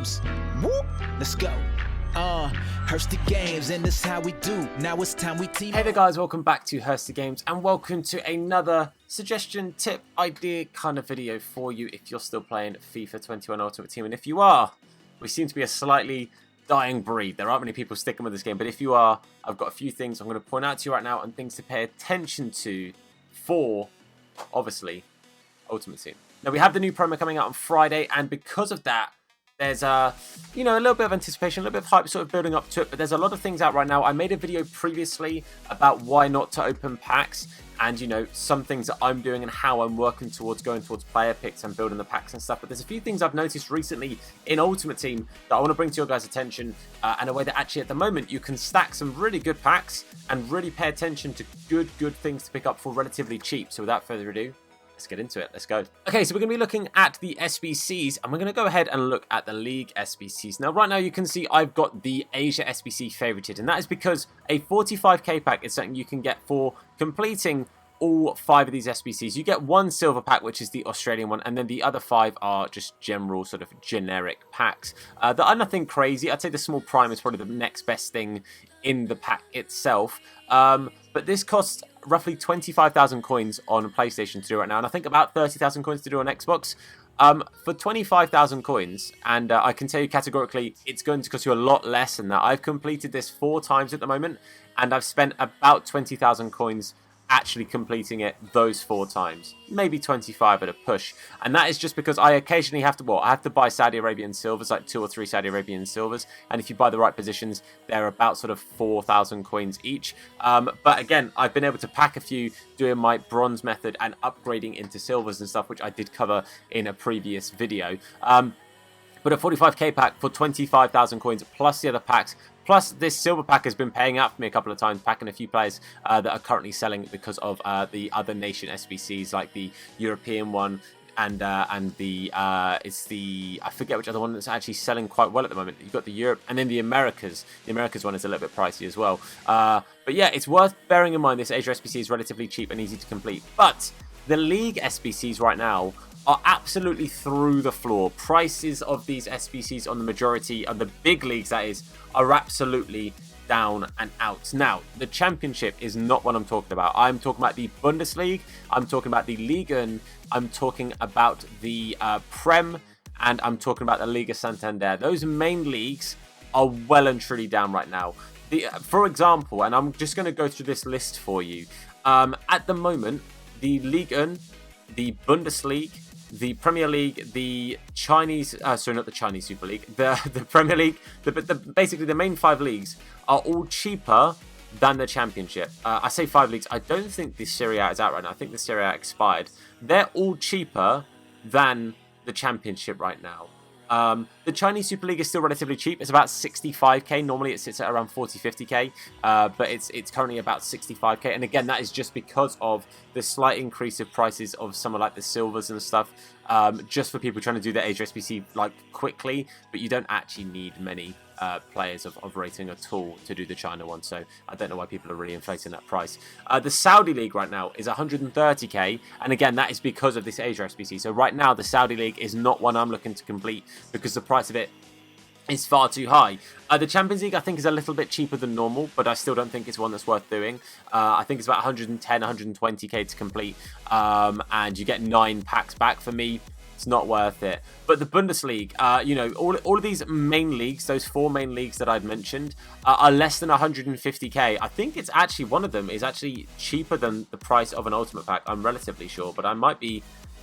games. Whoop, let's go. Hursty Games, and this how we do. Now it's time we team. Hey there guys, welcome back to Hursty Games and welcome to another suggestion, tip, idea kind of video for you if you're still playing FIFA 21 Ultimate Team. And if you are, we seem to be a slightly dying breed. There aren't many people sticking with this game, but if you are, I've got a few things I'm going to point out to you right now and things to pay attention to for, obviously, Ultimate Team. Now we have the new promo coming out on Friday, and because of that, there's a little bit of anticipation, a little bit of hype sort of building up to it, but there's a lot of things out right now. I made a video previously about why not to open packs and, some things that I'm doing and how I'm working towards going towards player picks and building the packs and stuff. But there's a few things I've noticed recently in Ultimate Team that I want to bring to your guys' attention and a way that actually at the moment you can stack some really good packs and really pay attention to good things to pick up for relatively cheap. So without further ado, let's get into it. Let's go. Okay, so we're going to be looking at the SBCs, and we're going to go ahead and look at the League SBCs. Now, right now, you can see I've got the Asia SBC favorited, and that is because a 45k pack is something you can get for completing all 5 of these SBCs. You get one silver pack, which is the Australian one, and then the other 5 are just general sort of generic packs that are nothing crazy. I'd say the small prime is probably the next best thing in the pack itself, but this costs roughly 25,000 coins on PlayStation to do right now, and I think about 30,000 coins to do on Xbox. For 25,000 coins, and I can tell you categorically, it's going to cost you a lot less than that. I've completed this 4 times at the moment, and I've spent about 20,000 coins actually completing it those 4 times, maybe 25 at a push, and that is just because I occasionally have to, I have to buy Saudi Arabian silvers, like 2 or 3 Saudi Arabian silvers, and if you buy the right positions, they're about sort of 4,000 coins each. But again, I've been able to pack a few doing my bronze method and upgrading into silvers and stuff, which I did cover in a previous video. But a 45k pack for 25,000 coins plus the other packs, plus this silver pack has been paying out for me a couple of times, packing a few players that are currently selling because of the other nation SBCs, like the European one and it's the, I forget which other one that's actually selling quite well at the moment. You've got the Europe and then the Americas. The Americas one is a little bit pricey as well. But yeah, it's worth bearing in mind this Asia SBC is relatively cheap and easy to complete. But the League SBCs right now are absolutely through the floor. Prices of these SBCs on the majority of the big leagues, that is, are absolutely down and out. Now, the Championship is not what I'm talking about. I'm talking about the Bundesliga, I'm talking about the Liga, I'm talking about the Prem, and I'm talking about the Liga Santander. Those main leagues are well and truly down right now. For example, and I'm just going to go through this list for you. At the moment, the Liga, the Bundesliga, the Premier League, the Chinese, sorry, not the Chinese Super League, the Premier League, basically the main 5 leagues are all cheaper than the Championship. I say 5 leagues, I don't think the Serie A is out right now. I think the Serie A expired. They're all cheaper than the Championship right now. The Chinese Super League is still relatively cheap. It's about 65k. Normally it sits at around 40-50k, but it's currently about 65k. And again, that is just because of the slight increase of prices of some of like the silvers and stuff, just for people trying to do the Asia SBC like quickly, but you don't actually need many players of rating at all to do the China one, so I don't know why people are really inflating that price. The Saudi League right now is 130k, and again, that is because of this Asia SBC. So right now, the Saudi League is not one I'm looking to complete because the price of it is far too high. The Champions League, I think, is a little bit cheaper than normal, but I still don't think it's one that's worth doing. I think it's about 110, 120k to complete, and you get 9 packs back. For me, it's not worth it. But the Bundesliga, all of these main leagues, those 4 main leagues that I'd mentioned, are less than 150k. I think it's actually, one of them is actually cheaper than the price of an Ultimate Pack. I'm relatively sure, but I might be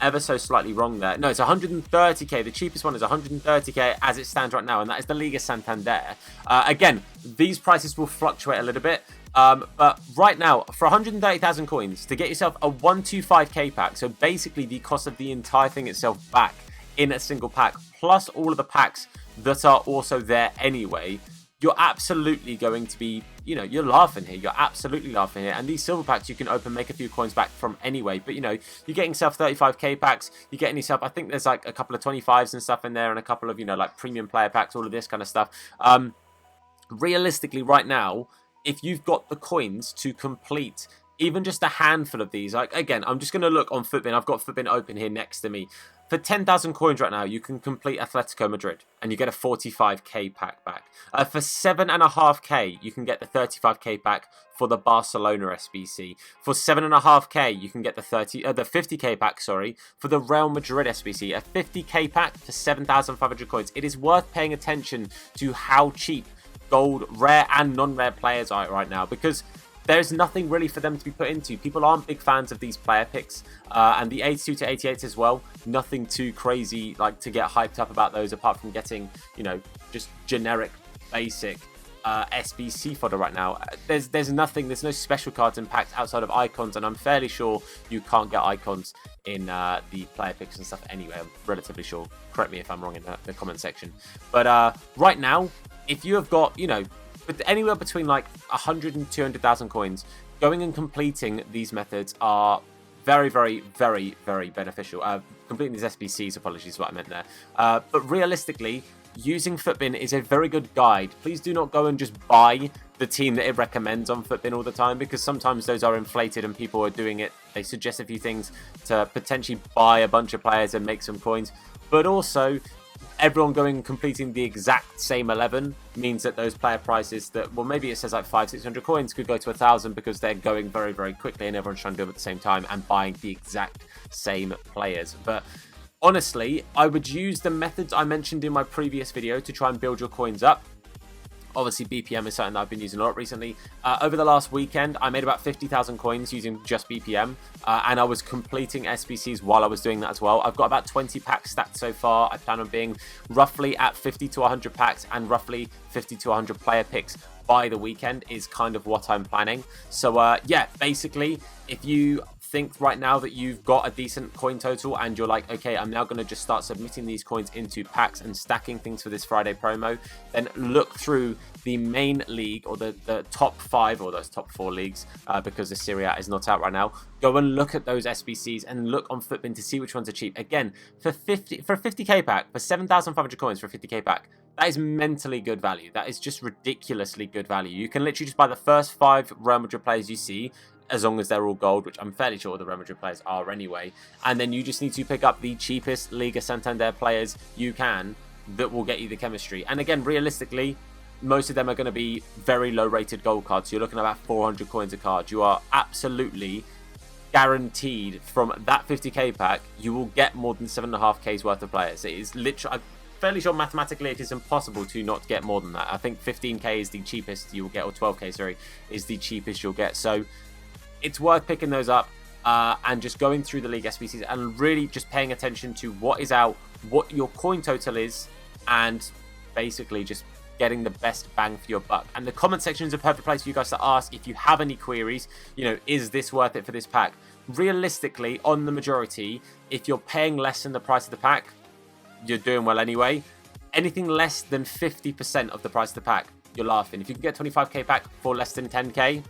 ever so slightly wrong there. No, it's 130k. The cheapest one is 130k as it stands right now, and that is the Liga Santander. Again, these prices will fluctuate a little bit. But right now, for 130,000 coins, to get yourself a 125k pack, so basically the cost of the entire thing itself back in a single pack, plus all of the packs that are also there anyway, you're absolutely going to be, you're laughing here. You're absolutely laughing here. And these silver packs you can open, make a few coins back from anyway. But, you're getting yourself 35k packs. You're getting yourself, I think there's like a couple of 25s and stuff in there, and a couple of, like premium player packs, all of this kind of stuff. Realistically, right now, if you've got the coins to complete even just a handful of these, like, again, I'm just going to look on Footbin. I've got Footbin open here next to me. For 10,000 coins right now, you can complete Atletico Madrid and you get a 45k pack back. For 7.5k, you can get the 35k pack for the Barcelona SBC. For 7.5k, you can get the 50k pack, sorry, for the Real Madrid SBC. A 50k pack for 7,500 coins. It is worth paying attention to how cheap gold, rare and non-rare players are right now, because there's nothing really for them to be put into. People aren't big fans of these player picks, and the 82 to 88 as well. Nothing too crazy like to get hyped up about those, apart from getting, you know, just generic, basic SBC fodder right now. There's nothing. There's no special cards in packs outside of icons, and I'm fairly sure you can't get icons in the player picks and stuff anyway. I'm relatively sure. Correct me if I'm wrong in the comment section. But right now, if you have got, you know, but anywhere between like 100 and 200,000 coins, going and completing these methods are very, very, very, very beneficial. Completing these SBCs, apologies, is what I meant there. But realistically, using Futbin is a very good guide. Please do not go and just buy the team that it recommends on Futbin all the time, because sometimes those are inflated and people are doing it. They suggest a few things to potentially buy a bunch of players and make some coins, but also everyone going and completing the exact same 11 means that those player prices that, well, maybe it says like 500-600 coins could go to 1,000 because they're going very, very quickly and everyone's trying to do them at the same time and buying the exact same players. But honestly, I would use the methods I mentioned in my previous video to try and build your coins up. Obviously, BPM is something that I've been using a lot recently. Over the last weekend, I made about 50,000 coins using just BPM, and I was completing SBCs while I was doing that as well. I've got about 20 packs stacked so far. I plan on being roughly at 50 to 100 packs and roughly 50 to 100 player picks by the weekend is kind of what I'm planning. So yeah, basically, if you think right now that you've got a decent coin total and you're like, okay, I'm now going to just start submitting these coins into packs and stacking things for this Friday promo, then look through the main league or the top 5 or those top 4 leagues, because the Serie A is not out right now. Go and look at those SBCs and look on Futbin to see which ones are cheap. Again, for a 50k pack, for 7,500 coins for a 50k pack, that is mentally good value. That is just ridiculously good value. You can literally just buy the first 5 Real Madrid players you see, as long as they're all gold, which I'm fairly sure the Real Madrid players are anyway. And then you just need to pick up the cheapest Liga Santander players you can that will get you the chemistry. And again, realistically, most of them are going to be very low rated gold cards. So you're looking at about 400 coins a card. You are absolutely guaranteed from that 50k pack, you will get more than 7.5k's worth of players. It is literally, I'm fairly sure mathematically it is impossible to not get more than that. I think 15k is the cheapest you will get, or 12k, sorry, is the cheapest you'll get. So it's worth picking those up and just going through the league SBCs and really just paying attention to what is out, what your coin total is, and basically just getting the best bang for your buck. And the comment section is a perfect place for you guys to ask if you have any queries. You know, is this worth it for this pack? Realistically, on the majority, if you're paying less than the price of the pack, you're doing well anyway. Anything less than 50% of the price of the pack, you're laughing. If you can get a 25k pack for less than 10k,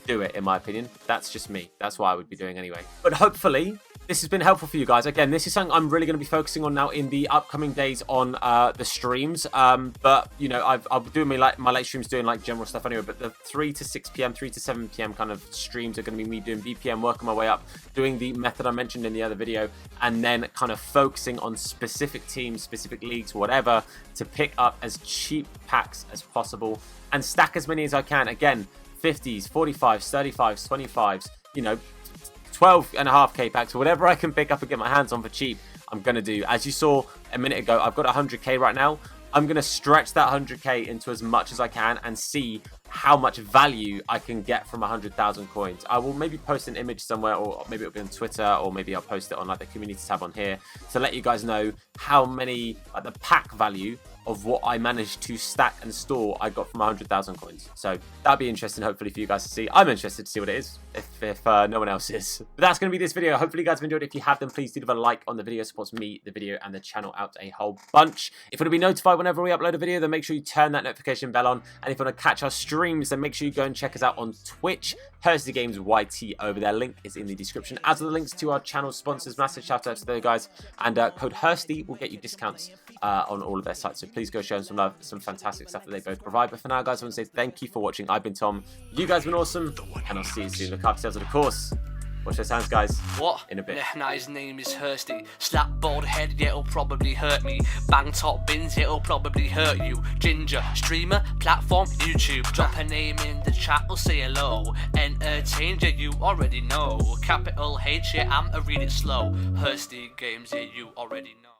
do it, in my opinion. That's just me. That's what I would be doing anyway. But hopefully this has been helpful for you guys. Again, this is something I'm really going to be focusing on now in the upcoming days on the streams. But you know, I'll be doing my late streams doing like general stuff anyway. But the 3 to 6 p.m, 3 to 7 p.m. kind of streams are going to be me doing BPM, working my way up, doing the method I mentioned in the other video, and then kind of focusing on specific teams, specific leagues, whatever, to pick up as cheap packs as possible and stack as many as I can. Again, 50s, 45s, 35s, 25s, you know, 12.5k packs, whatever I can pick up and get my hands on for cheap, I'm going to do. As you saw a minute ago, I've got 100k right now. I'm going to stretch that 100k into as much as I can and see how much value I can get from 100,000 coins. I will maybe post an image somewhere, or maybe it'll be on Twitter, or maybe I'll post it on like the community tab on here to let you guys know how many, like the pack value of what I managed to stack and store I got from 100,000 coins. So that'll be interesting, hopefully, for you guys to see. I'm interested to see what it is, if no one else is. But that's going to be this video. Hopefully you guys have enjoyed it. If you have, then please do leave a like on the video. It supports me, the video, and the channel out a whole bunch. If you want to be notified whenever we upload a video, then make sure you turn that notification bell on. And if you want to catch our streams, then make sure you go and check us out on Twitch, Hursty Games YT over there. Link is in the description, as are the links to our channel sponsors. Massive shout out to those guys. And code Hursty will get you discounts on all of their sites. So please go show them some love, some fantastic stuff that they both provide. But for now, guys, I want to say thank you for watching. I've been Tom. You guys have been awesome, and I'll see you soon. Look after yourselves, and of course, Watch those hands, guys. What? In a bit. Nah, his name is Hursty. Slap bald head, yeah, it'll probably hurt me. Bang top bins, it'll probably hurt you. Ginger, streamer, platform, YouTube. Drop a name in the chat, or say hello. Entertain, yeah, you already know. Capital H, yeah, I'm a read it slow. Hursty Games, yeah, you already know.